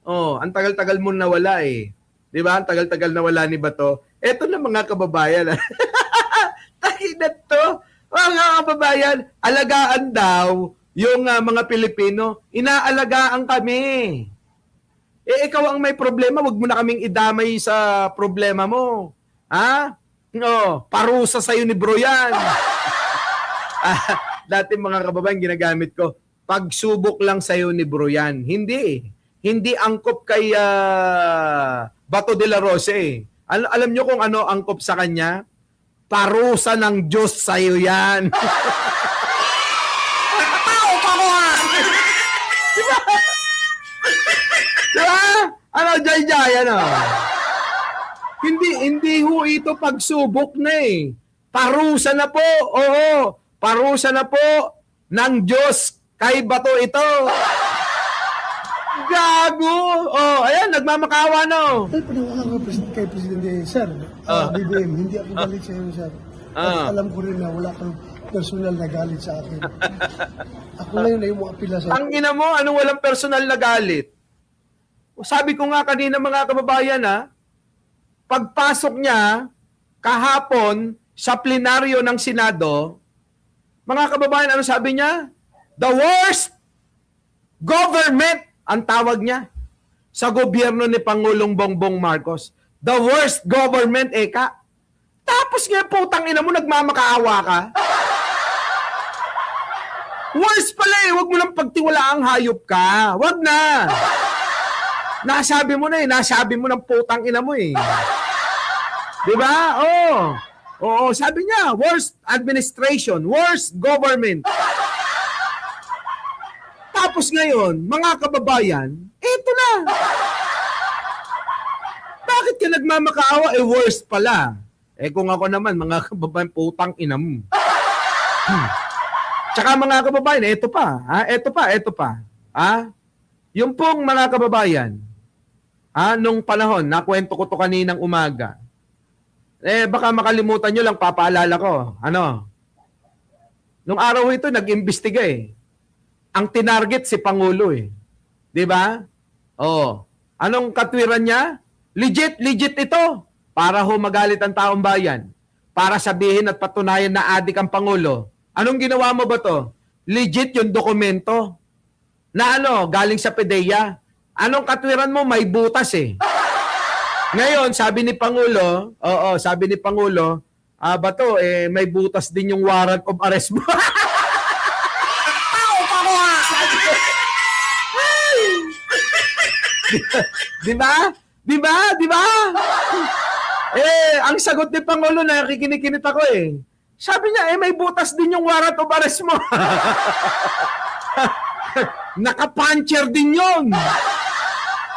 Ang tagal-tagal mo nawala Di ba? Ang tagal-tagal nawala ni Bato. Eto na mga kababayan. Tangina to. Mga kababayan, alagaan daw yung mga Pilipino. Inaalagaan kami. Ikaw ang may problema, wag mo na kaming idamay sa problema mo. Parusa sa'yo ni Bro yan. Dati mga kababayan, ginagamit ko, pagsubok lang sa'yo ni Bro yan. Hindi angkop kay Bato de la Rosa Alam nyo kung ano angkop sa kanya? Parusa ng Diyos sa'yo yan. Diba? Ano, jay-jay, Hindi ho ito pagsubok na Parusa na po. Oo. Parusa na po ng Diyos kay bato ito. Gago! Oh, ayan, nagmamakaawa na. Oh. Dahil panawagan ko kay Presidente, Sir, BBM, hindi ako galit sa iyo, Sir. At alam ko rin na wala kang personal na galit sa akin. Ako ngayon ay mo apila sa Ang ina mo, ano walang personal na galit? Sabi ko nga kanina mga kababayan pagpasok niya kahapon sa plenaryo ng Senado, mga kababayan, ano sabi niya? The worst government ang tawag niya sa gobyerno ni Pangulong Bongbong Marcos. The worst government, eka. Tapos nga putang ina mo, nagmamakaawa ka. Worst pala huwag mo lang pagtiwalaang hayop ka. Wag na. Nasabi mo na nasabi mo ng putang ina mo Di ba? Oo, sabi niya, worst administration, worst government. Tapos ngayon, mga kababayan, eto na. Bakit ka nagmamakaawa? Worst pala. Kung ako naman, mga kababayan, putang ina mo. Tsaka mga kababayan, eto pa. Yung pong mga kababayan, nung panahon, nakwento ko to kaninang umaga, baka makalimutan nyo lang, papaalala ko. Nung araw ito, nag-imbestiga Ang tinarget si Pangulo Di ba? Anong katwiran niya? Legit ito. Para magalit ang taong bayan. Para sabihin at patunayan na adik ang Pangulo. Anong ginawa mo ba to? Legit yung dokumento. Na galing sa PDEA. Anong katwiran mo? May butas Ngayon, sabi ni Pangulo, bato, may butas din yung warrant of arrest mo. Di ba? Ang sagot ni Pangulo, nakikinig ako Sabi niya, may butas din yung warrant of arrest mo. Naka-puncher din yun.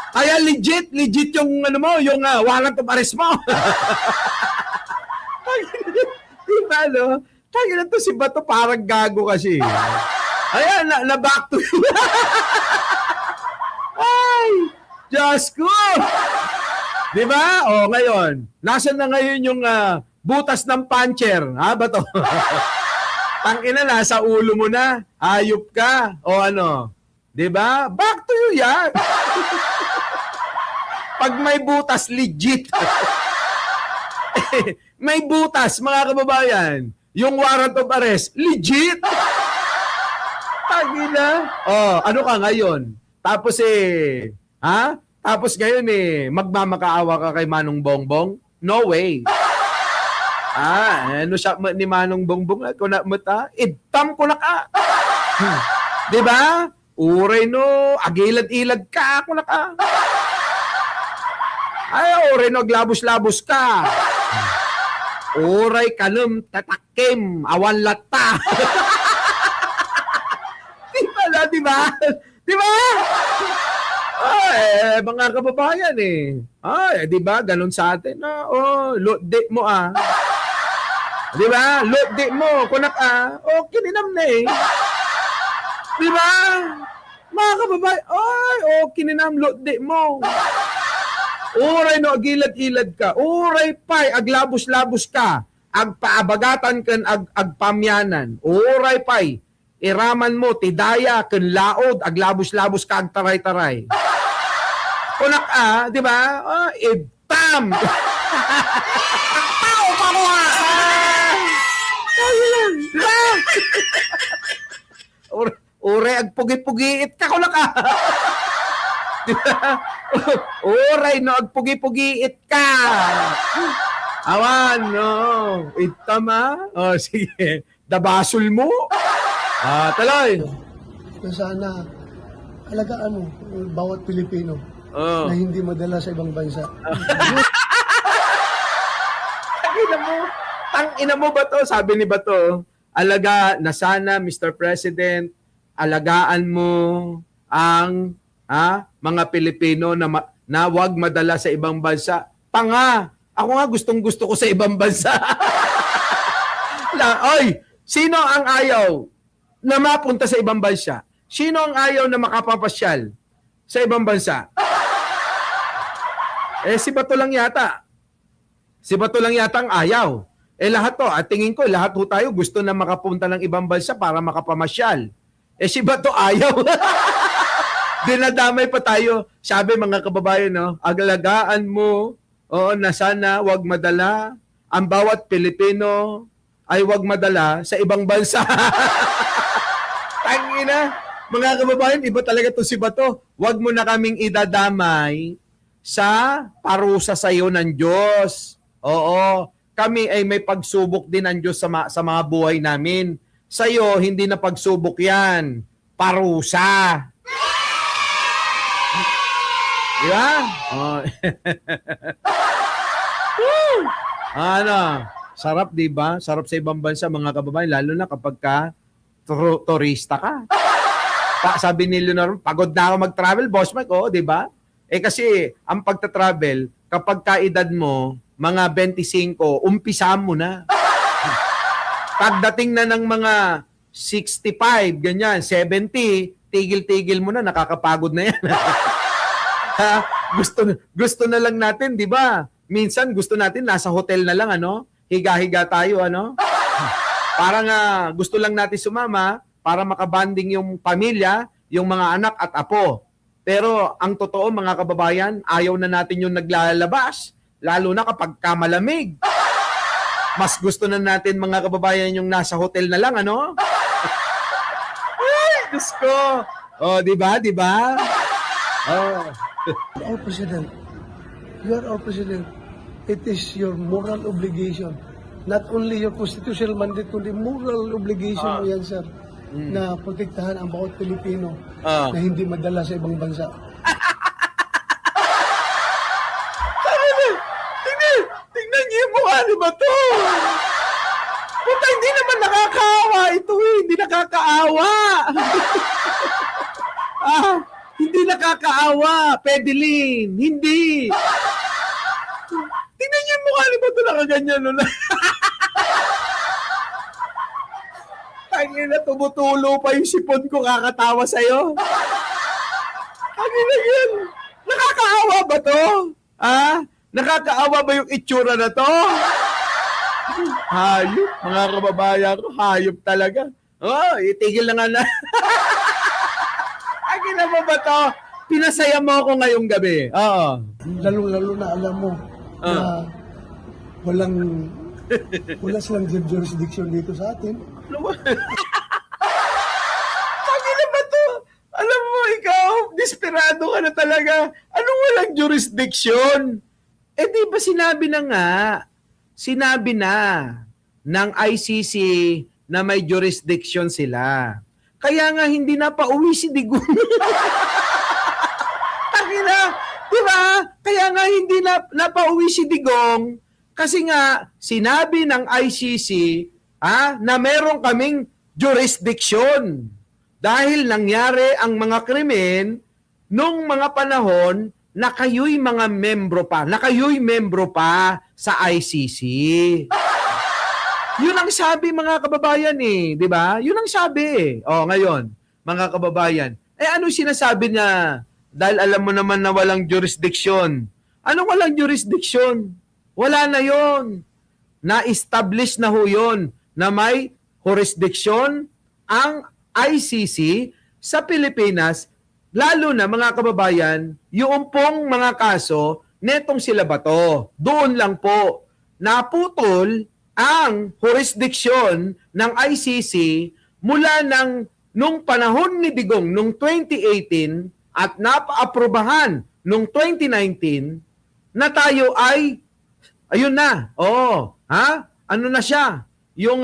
Kaya legit yung yung warrant of arrest mo. Diba, Tangina to si Bato, parang gago kasi. Ayan, na back to you. Ay, Diyos ko. Diba? Ngayon, nasan na ngayon yung butas ng puncher? Bato? Tangina, nasa ulo mo na. Ayop ka. Diba? Back to you yan. Pag may butas, legit. May butas, mga kababayan. Yung warrant of arrest, legit. Tangina. Ano ka ngayon? Tapos Tapos ngayon magmamakaawa ka kay Manong Bongbong? No way. Ano siya ni Manong Bongbong? Kung na mata, idtam ko na ka. Diba? Uray no, agilad-ilad ka ako na ka. Uray no, glabos-labos ka. Uray kanum tatakim, awan lata. Diba? Mga kababayan di ba? Ganun sa atin. Lodi mo Di ba? Lodi mo. Kunak kininam na Di ba? Mga kababayan, kininam lodi mo. Uray no, agilad-ilad ka. Uray pay, aglabos-labos ka. Agpaabagatan kan agpamyanan. Uray pay, iraman mo, tidaya, kan laod, aglabos-labos ka, agtaray-taray. Kunak di ba? Ibtam! Tao pa ko Diba? Uray, agpugi-pugiit ka, kunak Diba? Uray, no, agpugi-pugiit ka. Awan, no. Ibtam sige. Dabasol mo. Taloy. sana alagaan mo bawat Pilipino na hindi madala sa ibang bansa. Tangina mo ba to? Sabi ni Bato, na sana, Mr. President, alagaan mo ang mga Pilipino na wag madala sa ibang bansa. Tanga! Ako nga gustong-gusto ko sa ibang bansa. Oy! Sino ang ayaw na mapunta sa ibang bansa? Sino ang ayaw na makapapasyal sa ibang bansa? Si Bato lang yata. Si Bato lang yata ang ayaw. Lahat to, at tingin ko, lahat ho tayo gusto na makapunta ng ibang bansa para makapamasyal. Si Bato ayaw. Dinadamay pa tayo. Sabi mga kababayan, no, agalagaan mo, na sana wag madala. Ang bawat Pilipino ay wag madala sa ibang bansa. Tangina, mga kababayan, iba talaga to si Bato. Wag mo na kaming idadamay sa parusa sa iyo ng Diyos. Oo, kami ay may pagsubok din ng Diyos sa mga buhay namin. Sa iyo, hindi na pagsubok yan. Parusa. Di ba? Oh. Sarap, di ba? Sarap sa ibang bansa, mga kababayan, lalo na kapag turista ka. Sabi ni Leonardo, pagod na ako mag-travel, boss Mike, di ba? Kasi ang pagta-travel, kapag kaedad mo, mga 25, umpisahan mo na. Pagdating na ng mga 65, ganyan, 70, tigil-tigil mo na, nakakapagod na yan. Gusto na lang natin, di ba? Minsan gusto natin nasa hotel na lang, higa-higa tayo, Parang gusto lang natin sumama para makabanding yung pamilya, yung mga anak at apo. Pero ang totoo, mga kababayan, ayaw na natin yung naglalabas, lalo na kapag malamig. Mas gusto na natin, mga kababayan, yung nasa hotel na lang, Ay, Diyos ko. Di ba? Di ba? Our President, you are our President. It is your moral obligation. Not only your constitutional mandate, kundi moral obligation mo yan, sir, na protektahan ang bawat Pilipino na hindi madala sa ibang bansa. Tingnan niyo yung mukha ni Bato. Puta, hindi naman nakakaawa ito Hindi nakakaawa. Hindi nakakaawa, Pedeline. Hindi. Tingnan niyo yung mukha ni Bato, nakaganyan. Tangina, tumutulo pa yung sipon ko, kakatawa sa'yo. Tangina yan. Nakakaawa ba to? Nakakaawa ba yung itsura na to? Hayop, mga kababayan ko, hayop talaga. Itigil na nga na. Tangina mo ba to? Pinasaya mo ako ngayong gabi. Oo. Lalo na alam mo na wala silang jurisdiction dito sa atin. Tangina ba to? Alam mo, ikaw, desperado ka na talaga. Anong walang jurisdiction? Di ba sinabi na ng ICC na may jurisdiction sila. Kaya nga hindi na pauwi si Digong. Tangina, di ba? Kaya nga hindi na pauwi si Digong kasi nga sinabi ng ICC na meron kaming jurisdiction dahil nangyari ang mga krimen nung mga panahon na kayo'y mga membro pa sa ICC. Yun ang sabi, mga kababayan di ba? Yun ang sabi. Ngayon, mga kababayan, anong sinasabi niya? Dahil alam mo naman na walang jurisdiction. Anong walang jurisdiction? Wala na yon. Na-establish na ho yun na may jurisdiction ang ICC sa Pilipinas, lalo na, mga kababayan, yung pong mga kaso netong sila Bato. Doon lang po naputol ang jurisdiction ng ICC mula nung panahon ni Digong nung 2018 at napaaprobahan nung 2019 na tayo ay ayun na. Ano na siya? Yung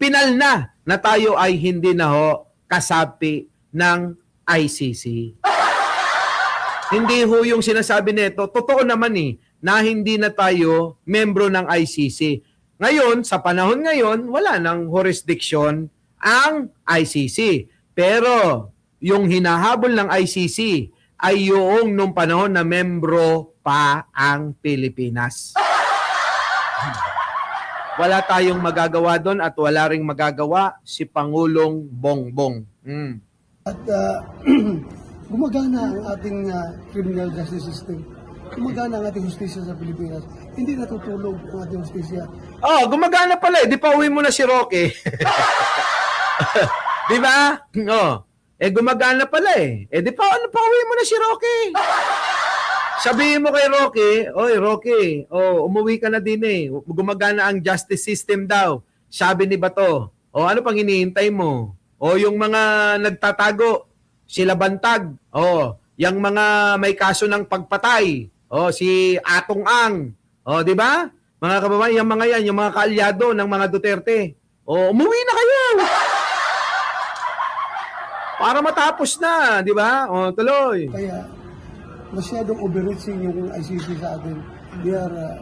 pinal na tayo ay hindi na kasapi ng ICC. Hindi yung sinasabi nito, totoo naman na hindi na tayo membro ng ICC. Ngayon, sa panahon ngayon, wala nang jurisdiction ang ICC. Pero yung hinahabol ng ICC ay yung nung panahon na membro pa ang Pilipinas. Wala tayong magagawa doon at wala ring magagawa si Pangulong Bongbong. At gumagana ang ating criminal justice system. Gumagana ang ating justisya sa Pilipinas. Hindi natutulog ang ating justisya. Oh, gumagana pala eh. Di pa uwi mo na si Roque. Di ba? Oh. Gumagana pala eh. Di pa uwi mo na si Roque. Sabihin mo kay Roque, oy Roque, umuwi ka na din eh. Gumagana ang justice system daw. Sabi ni Bato. Ano pang hinihintay mo? Yung mga nagtatago, sila Bantag. Yung mga may kaso ng pagpatay. Si Atong Ang. Di ba? Mga kababayan, yung mga yan, yung mga kaalyado ng mga Duterte. Umuwi na kayo. Para matapos na, di ba? Tuloy. Kaya masyadong overreaching yung ICC sa atin. They are,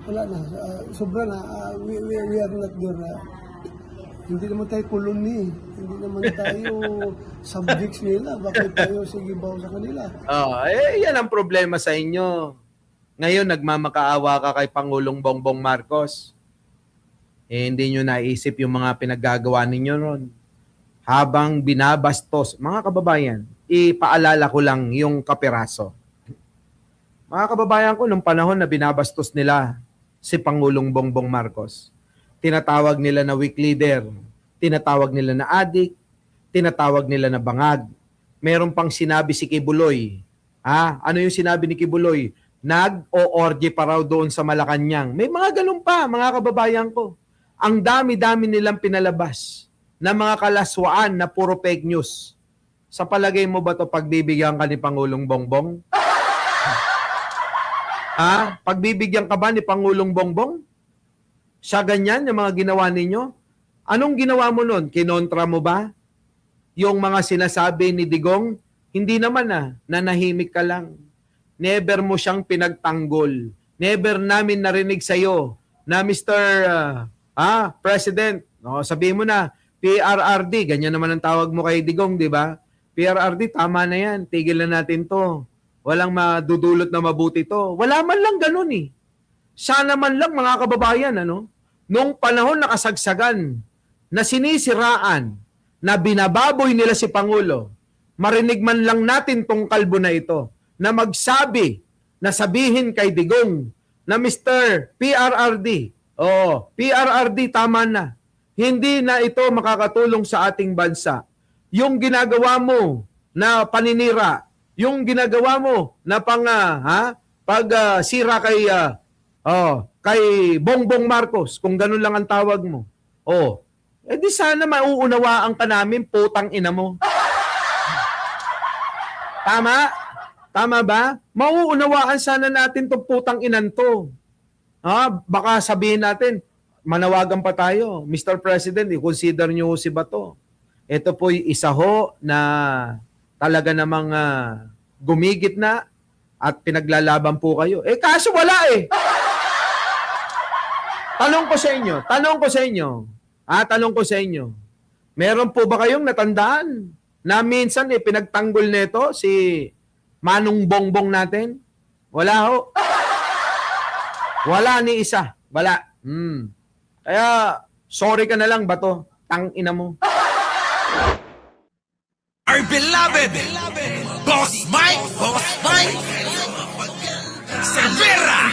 wala na, sobra na, we are not there. Hindi naman tayo koloni, hindi naman tayo subjects nila, bakit tayo sigibaw sa kanila? Yan ang problema sa inyo. Ngayon, nagmamakaawa ka kay Pangulong Bongbong Marcos. Hindi nyo naisip yung mga pinaggagawa ninyo ron. Habang binabastos, mga kababayan, ipaalala ko lang yung kapiraso. Mga kababayan ko, nung panahon na binabastos nila si Pangulong Bongbong Marcos, tinatawag nila na weak leader, tinatawag nila na adik, tinatawag nila na bangag. Meron pang sinabi si Kibuloy. Ano yung sinabi ni Kibuloy? Nag-o-orgy pa raw doon sa Malacanang. May mga ganun pa, mga kababayan ko. Ang dami-dami nilang pinalabas na mga kalaswaan na puro fake news. Sa palagay mo ba to pagbibigyan ka ni Pangulong Bongbong? Pagbibigyan ka ba ni Pangulong Bongbong? Sa ganyan, yung mga ginawa ninyo? Anong ginawa mo nun? Kinontra mo ba? Yung mga sinasabi ni Digong? Hindi naman nanahimik ka lang. Never mo siyang pinagtanggol. Never namin narinig sa'yo na Mr. President, sabihin mo na, PRRD, ganyan naman ang tawag mo kay Digong, di ba? PRRD, tama na yan. Tigil na natin to. Walang madudulot na mabuti to. Wala man lang ganun eh. Sana man lang mga kababayan, nung panahon na kasagsagan, na sinisiraan, na binababoy nila si Pangulo, marinig man lang natin tong kalbo na ito, na magsabi, na sabihin kay Digong, na Mr. PRRD, PRRD, tama na. Hindi na ito makakatulong sa ating bansa. Yung ginagawa mo na paninira, yung ginagawa mo na pagsira kay Bongbong Marcos, kung ganun lang ang tawag mo. Di sana mauunawaan ka namin, putang ina mo. Tama? Tama ba? Mauunawaan sana natin tong putang inan to. Baka sabihin natin, manawagan pa tayo. Mr. President, i-consider nyo si Bato. Ito po'y isa na talaga namang gumigit na at pinaglalaban po kayo. Kaso wala eh. Tanong ko sa inyo. Meron po ba kayong natandaan na minsan pinagtanggol nito si Manong Bongbong natin? Wala ho. Wala ni isa. Wala. Kaya, sorry ka na lang, Bato. Tang ina mo. Our beloved Boss Mike Cervera.